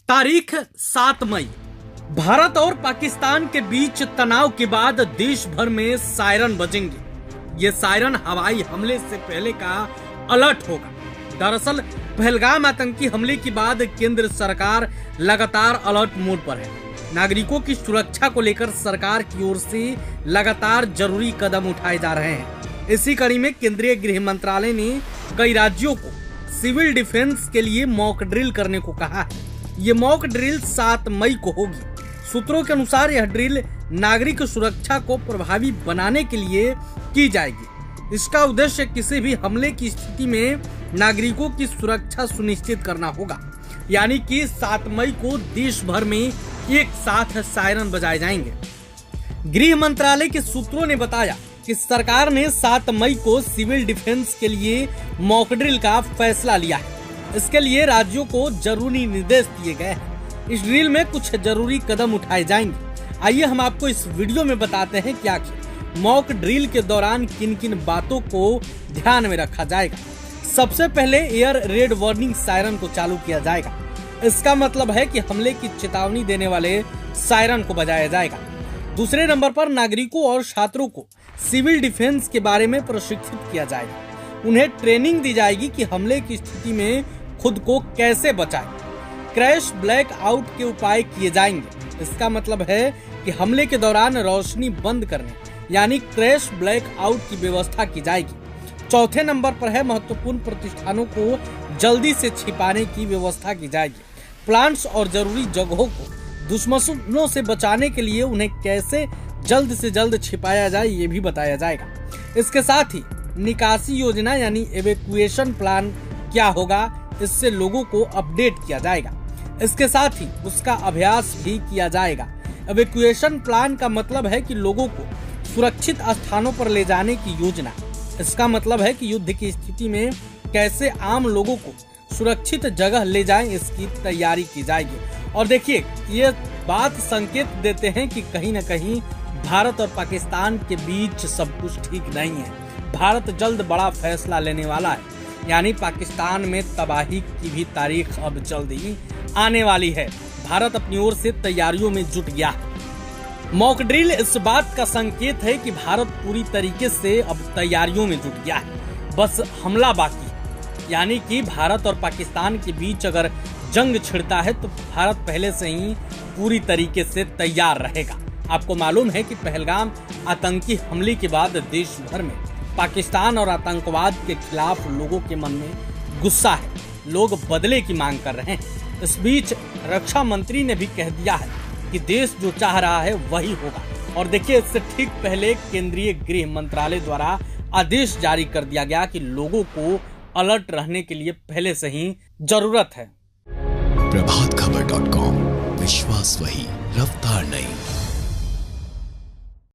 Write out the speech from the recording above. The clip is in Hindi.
तारीख 7 मई। भारत और पाकिस्तान के बीच तनाव के बाद देश भर में सायरन बजेंगे। ये सायरन हवाई हमले से पहले का अलर्ट होगा। दरअसल पहलगाम आतंकी हमले के बाद केंद्र सरकार लगातार अलर्ट मोड पर है। नागरिकों की सुरक्षा को लेकर सरकार की ओर से लगातार जरूरी कदम उठाए जा रहे हैं। इसी कड़ी में केंद्रीय गृह मंत्रालय ने कई राज्यों को सिविल डिफेंस के लिए मॉक ड्रिल करने को कहा है। ये मॉक ड्रिल 7 मई को होगी। सूत्रों के अनुसार यह ड्रिल नागरिक सुरक्षा को प्रभावी बनाने के लिए की जाएगी। इसका उद्देश्य किसी भी हमले की स्थिति में नागरिकों की सुरक्षा सुनिश्चित करना होगा। यानी कि 7 मई को देश भर में एक साथ सायरन बजाए जाएंगे। गृह मंत्रालय के सूत्रों ने बताया कि सरकार ने 7 मई को सिविल डिफेंस के लिए मॉक ड्रिल का फैसला लिया है। इसके लिए राज्यों को जरूरी निर्देश दिए गए हैं। इस ड्रिल में कुछ जरूरी कदम उठाए जाएंगे। आइए हम आपको इस वीडियो में बताते हैं कि आखिर मॉक ड्रिल के दौरान किन किन बातों को ध्यान में रखा जाएगा। सबसे पहले एयर रेड वार्निंग सायरन को चालू किया जाएगा। इसका मतलब है कि हमले की चेतावनी देने वाले सायरन को बजाया जाएगा। दूसरे नंबर पर नागरिकों और छात्रों को सिविल डिफेंस के बारे में प्रशिक्षित किया जाएगा। उन्हें ट्रेनिंग दी जाएगी कि हमले की स्थिति में खुद को कैसे बचाएं। क्रैश ब्लैक आउट के उपाय किए जाएंगे। इसका मतलब है कि हमले के दौरान रोशनी बंद करने यानी क्रैश ब्लैक आउट की व्यवस्था की जाएगी। चौथे नंबर पर है महत्वपूर्ण प्रतिष्ठानों को जल्दी से छिपाने की व्यवस्था की जाएगी। प्लांट्स और जरूरी जगहों को दुश्मनों से बचाने के लिए उन्हें कैसे जल्द से जल्द छिपाया जाए ये भी बताया जाएगा। इसके साथ ही निकासी योजना यानी एवेक्यूएशन प्लान क्या होगा, इससे लोगों को अपडेट किया जाएगा। इसके साथ ही उसका अभ्यास भी किया जाएगा। एवेक्यूएशन प्लान का मतलब है कि लोगों को सुरक्षित स्थानों पर ले जाने की योजना। इसका मतलब है कि युद्ध की स्थिति में कैसे आम लोगों को सुरक्षित जगह ले जाएं, इसकी तैयारी की जाएगी। और देखिए, ये बात संकेत देते हैं कि कहीं न कहीं भारत और पाकिस्तान के बीच सब कुछ ठीक नहीं है। भारत जल्द बड़ा फैसला लेने वाला है, यानी पाकिस्तान में तबाही की भी तारीख अब जल्द ही आने वाली है। भारत अपनी ओर से तैयारियों में जुट गया है। मॉक ड्रिल इस बात का संकेत है कि भारत पूरी तरीके से अब तैयारियों में जुट गया है। बस हमला बाकी है। यानी कि भारत और पाकिस्तान के बीच अगर जंग छिड़ता है तो भारत पहले से ही पूरी तरीके से तैयार रहेगा। आपको मालूम है कि पहलगाम आतंकी हमले के बाद देश भर में पाकिस्तान और आतंकवाद के खिलाफ लोगों के मन में गुस्सा है। लोग बदले की मांग कर रहे हैं। इस बीच रक्षा मंत्री ने भी कह दिया है कि देश जो चाह रहा है वही होगा। और देखिए, इससे ठीक पहले केंद्रीय गृह मंत्रालय द्वारा आदेश जारी कर दिया गया कि लोगों को अलर्ट रहने के लिए पहले से ही जरूरत है। प्रभातखबर.com, विश्वास वही, रफ्तार नहीं।